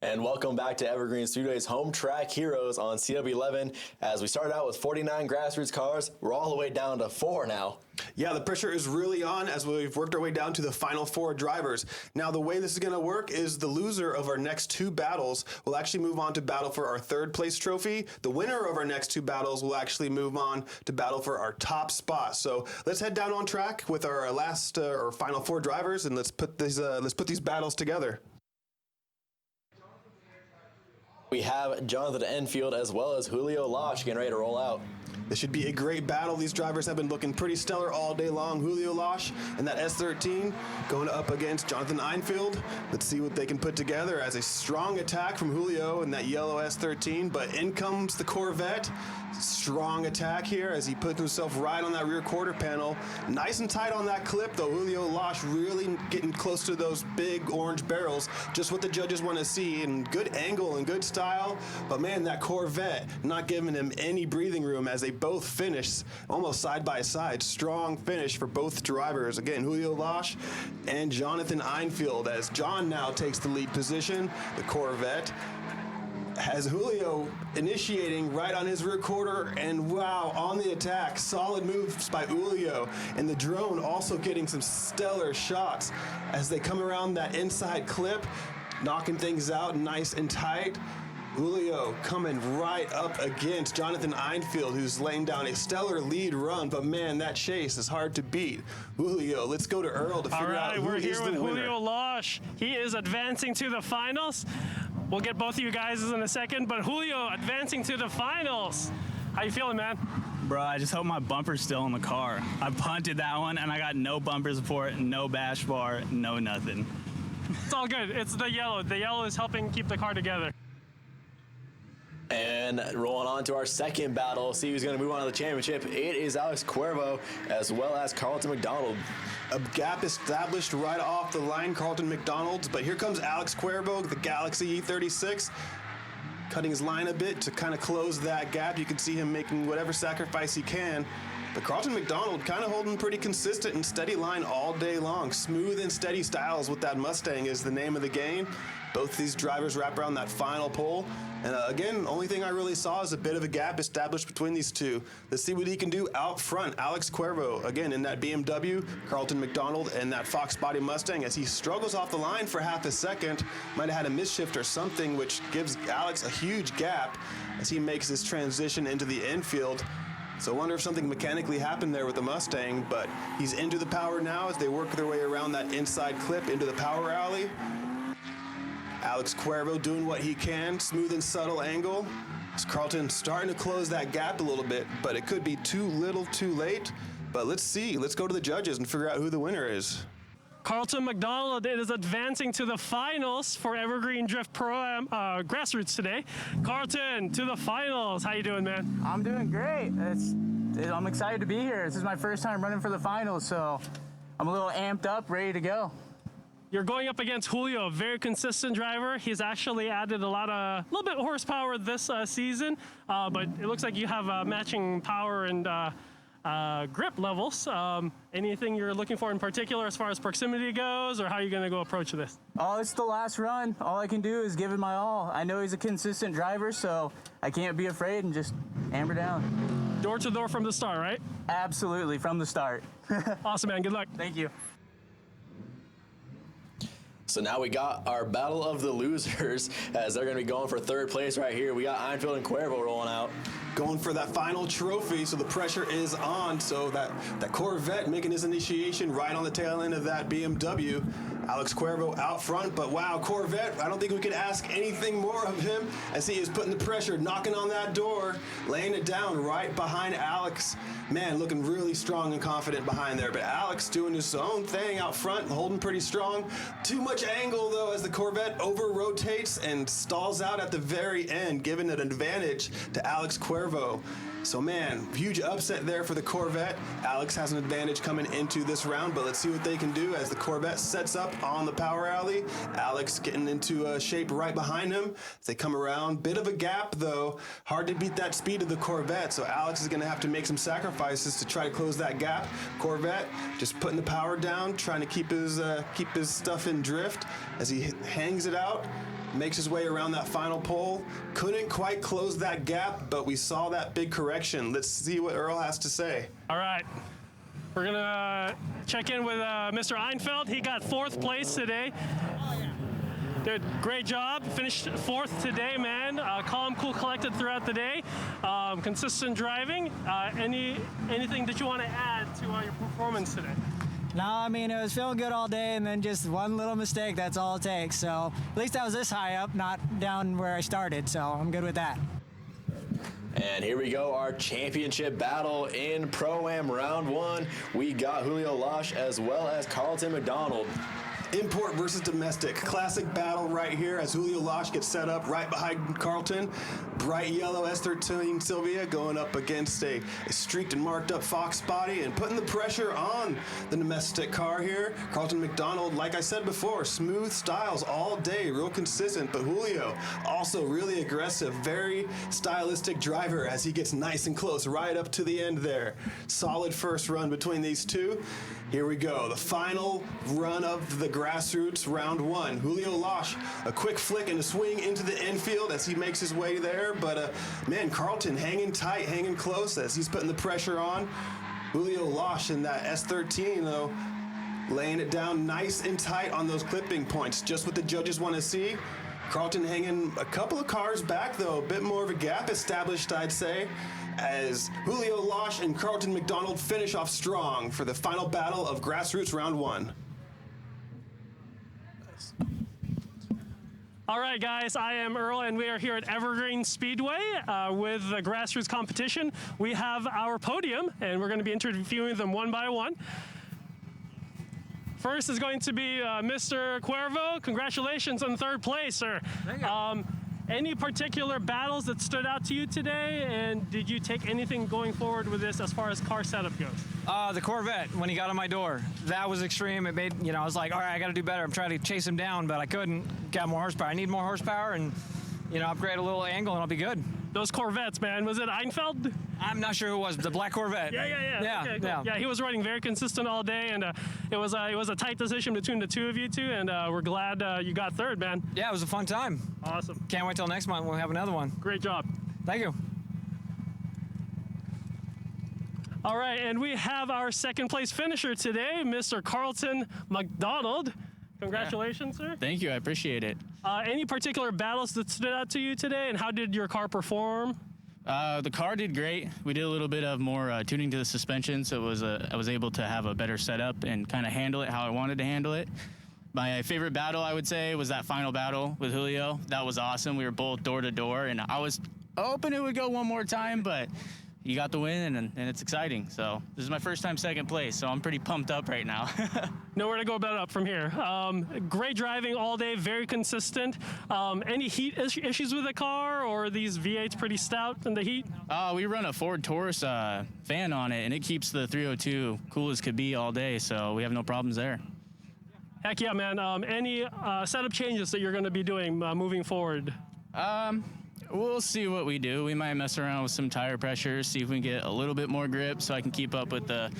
And welcome back to Evergreen Speedway's Home Track Heroes on CW11. As we started out with 49 grassroots cars, we're all the way down to 4 now. Yeah, the pressure is really on as we've worked our way down to the final 4 drivers. Now, the way this is going to work is the loser of our next 2 battles will actually move on to battle for our 3rd place trophy. The winner of our next 2 battles will actually move on to battle for our top spot. So let's head down on track with our last or final 4 drivers, and let's put these battles together. We have Jonathan Enfield as well as Julio Losh getting ready to roll out. This should be a great battle. These drivers have been looking pretty stellar all day long. Julio Losh and that S13 going up against Jonathan Enfield. Let's see what they can put together as a strong attack from Julio and that yellow S13, but in comes the Corvette. Strong attack here as he puts himself right on that rear quarter panel. Nice and tight on that clip though. Julio Losh really getting close to those big orange barrels. Just what the judges want to see, and good angle and good style. But man, that Corvette not giving him any breathing room as they both finish almost side by side. Strong finish for both drivers. Again, Julio Losh and Jonathan Enfield as John now takes the lead position. The Corvette has Julio initiating right on his rear quarter, and wow, on the attack. Solid moves by Julio, and the drone also getting some stellar shots as they come around that inside clip, knocking things out nice and tight. Julio coming right up against Jonathan Enfield, who's laying down a stellar lead run, but man, that chase is hard to beat. Julio, let's go to Earl to figure out who is the winner. All right, we're here with Julio Losh. He is advancing to the finals. We'll get both of you guys in a second, but Julio advancing to the finals. How you feeling, man? Bro, I just hope my bumper's still in the car. I punted that one, and I got no bumper support, no bash bar, no nothing. It's all good. It's the yellow. The yellow is helping keep the car together. And rolling on to our second battle, see who's going to move on to the championship. It is Alex Cuervo as well as Carlton McDonald. A gap established right off the line, Carlton McDonald's, but here comes Alex Cuervo, the Galaxy E36, cutting his line a bit to kind of close that gap. You can see him making whatever sacrifice he can. But Carlton McDonald kind of holding pretty consistent and steady line all day long. Smooth and steady styles with that Mustang is the name of the game. Both these drivers wrap around that final pole. And again, only thing I really saw is a bit of a gap established between these two. Let's see what he can do out front. Alex Cuervo, again, in that BMW, Carlton McDonald, and that Fox Body Mustang as he struggles off the line for half a second. Might have had a misshift or something, which gives Alex a huge gap as he makes his transition into the infield. So I wonder if something mechanically happened there with the Mustang, but he's into the power now as they work their way around that inside clip into the power alley. Alex Cuervo doing what he can, smooth and subtle angle. As Carlton starting to close that gap a little bit, but it could be too little too late. But let's see, let's go to the judges and figure out who the winner is. Carlton McDonald is advancing to the finals for Evergreen Drift Pro Grassroots today. Carlton, to the finals. How you doing, man? I'm doing great. I'm excited to be here. This is my first time running for the finals, so I'm a little amped up, ready to go. You're going up against Julio, a very consistent driver. He's actually added a little bit horsepower this season, but it looks like you have matching power and grip levels. Anything you're looking for in particular as far as proximity goes, or how are you going to go approach this? Oh, it's the last run. All I can do is give it my all. I know he's a consistent driver, so I can't be afraid and just hammer down. Door to door from the start, right? Absolutely, from the start. Awesome, man. Good luck. Thank you. So now we got our battle of the losers as they're going to be going for 3rd place right here. We got Enfield and Cuervo rolling out. Going for that final trophy, so the pressure is on. So that Corvette making his initiation right on the tail end of that BMW. Alex Cuervo out front, but wow, Corvette, I don't think we could ask anything more of him as he is putting the pressure, knocking on that door, laying it down right behind Alex. Man, looking really strong and confident behind there, but Alex doing his own thing out front, holding pretty strong. Too much angle, though, as the Corvette over-rotates and stalls out at the very end, giving an advantage to Alex Cuervo. So man, huge upset there for the Corvette. Alex has an advantage coming into this round, but let's see what they can do as the Corvette sets up on the power alley. Alex getting into shape right behind him as they come around. Bit of a gap though. Hard to beat that speed of the Corvette, so Alex is gonna have to make some sacrifices to try to close that gap. Corvette just putting the power down, trying to keep his stuff in drift as he hangs it out. Makes his way around that final pole. Couldn't quite close that gap, but we saw that big correction. Let's see what Earl has to say. All right. We're going to check in with Mr. Einfeld. He got 4th place today. Did great job. Finished 4th today, man. Calm, cool, collected throughout the day. Consistent driving. Anything that you want to add to your performance today? No, I mean, it was feeling good all day, and then just one little mistake, that's all it takes. So at least I was this high up, not down where I started, so I'm good with that. And here we go, our championship battle in Pro-Am Round 1. We got Julio Losh as well as Carlton McDonald. Import versus domestic. Classic battle right here as Julio Losh gets set up right behind Carlton. Bright yellow S13 Sylvia going up against a streaked and marked up Fox body and putting the pressure on the domestic car here. Carlton McDonald, like I said before, smooth styles all day, real consistent, but Julio also really aggressive, very stylistic driver as he gets nice and close right up to the end there. Solid first run between these two. Here we go, the final run of the grassroots round 1. Julio Losh, a quick flick and a swing into the infield as he makes his way there, but man, Carlton hanging tight, hanging close as he's putting the pressure on. Julio Losh in that S13 though, laying it down nice and tight on those clipping points, just what the judges want to see. Carlton hanging a couple of cars back though, a bit more of a gap established, I'd say, as Julio Losh and Carlton McDonald finish off strong for the final battle of grassroots round 1. All right, guys, I am Earl, and we are here at Evergreen Speedway with the grassroots competition. We have our podium, and we're going to be interviewing them one by one. First is going to be Mr. Cuervo. Congratulations on 3rd place, sir. Thank you. Any particular battles that stood out to you today, and did you take anything going forward with this as far as car setup goes? The Corvette, when he got on my door, that was extreme. It made, I was like, all right, I got to do better. I'm trying to chase him down, but I couldn't. Got more horsepower. I need more horsepower and, upgrade a little angle and I'll be good. Those Corvettes, man. Was it Einfeld? I'm not sure who it was. The black Corvette. Yeah. Okay, cool. Yeah. Yeah, he was running very consistent all day, and it was a tight decision between the two of you two, and we're glad you got 3rd, man. Yeah, it was a fun time. Awesome. Can't wait till next month. We'll have another one. Great job. Thank you. All right, and we have our 2nd place finisher today, Mr. Carlton McDonald. Congratulations, sir. Thank you, I appreciate it. Any particular battles that stood out to you today, and how did your car perform? The car did great. We did a little bit of more tuning to the suspension, so I was able to have a better setup and kind of handle it how I wanted to handle it. My favorite battle, I would say, was that final battle with Julio. That was awesome. We were both door to door, and I was hoping it would go one more time, but you got the win, and it's exciting. So this is my first time 2nd place, so I'm pretty pumped up right now. Nowhere to go but up from here. Great driving all day, very consistent. Any heat issues with the car, or are these V8s pretty stout in the heat? We run a Ford Taurus fan on it, and it keeps the 302 cool as could be all day, so we have no problems there. Heck yeah, man. Any setup changes that you're going to be doing moving forward? We'll see what we do. We might mess around with some tire pressures, see if we can get a little bit more grip so I can keep up with the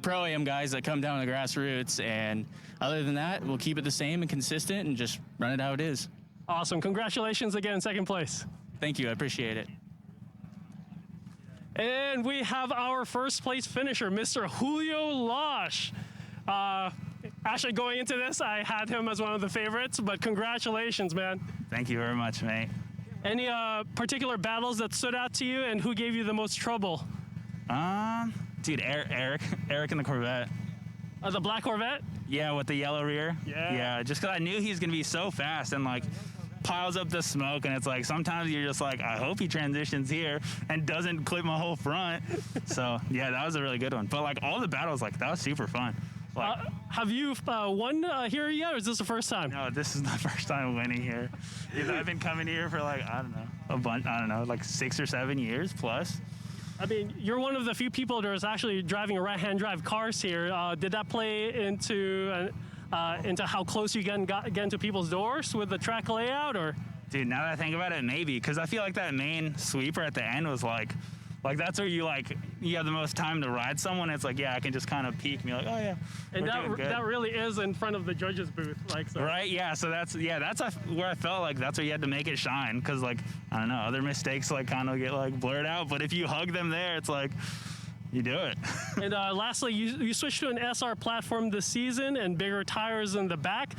Pro-Am guys that come down the grassroots. And other than that, we'll keep it the same and consistent and just run it how it is. Awesome. Congratulations again, 2nd place. Thank you. I appreciate it. And we have our 1st place finisher, Mr. Julio Losh. Actually, going into this, I had him as one of the favorites, but congratulations, man. Thank you very much, mate. Any particular battles that stood out to you, and who gave you the most trouble? Dude, Eric in the Corvette. The black Corvette? Yeah, with the yellow rear. Yeah. Just because I knew he's gonna be so fast and like piles up the smoke, and it's like sometimes you're just like, I hope he transitions here and doesn't clip my whole front. So yeah, that was a really good one. But like all the battles, like that was super fun. Like, have you won here yet, or is this the first time? no, this is the first time winning here. I've been coming here for like, I don't know, like 6 or 7 years plus. I mean, you're one of the few people that is actually driving a right-hand drive cars here. Did that play into how close you get into people's doors with the track layout, or? Dude, now that I think about it, maybe, because I feel like that main sweeper at the end was like that's where you have the most time to ride someone. It's like, yeah, I can just kind of peek and be like, oh yeah. And that really is in front of the judges booth, like so. Right, yeah. So that's where I felt like that's where you had to make it shine, because like I don't know, other mistakes like kind of get like blurred out, but if you hug them there, it's like you do it. And lastly, you switched to an SR platform this season and bigger tires in the back.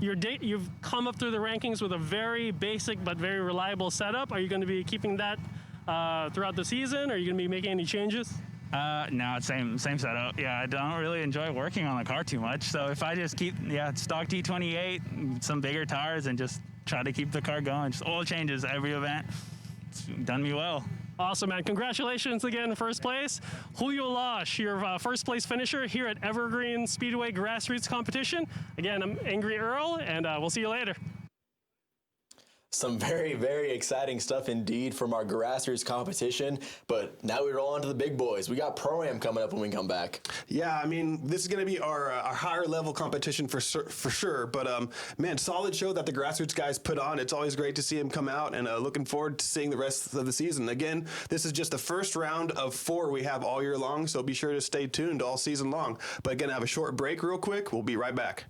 You've come up through the rankings with a very basic but very reliable setup. Are you going to be keeping that throughout the season? Are you going to be making any changes? No, it's same setup. Yeah, I don't really enjoy working on the car too much. So if I just keep stock T28, some bigger tires, and just try to keep the car going, just oil changes every event, it's done me well. Awesome, man. Congratulations again in first place. Julio Lash, your first place finisher here at Evergreen Speedway Grassroots Competition. Again, I'm Angry Earl, and we'll see you later. Some very, very exciting stuff indeed from our grassroots competition. But now we roll on to the big boys. We got Pro-Am coming up when we come back. Yeah, I mean, this is going to be our higher level competition for sure. But, man, solid show that the grassroots guys put on. It's always great to see them come out, and looking forward to seeing the rest of the season. Again, this is just the first round of 4 we have all year long, so be sure to stay tuned all season long. But again, have a short break real quick. We'll be right back.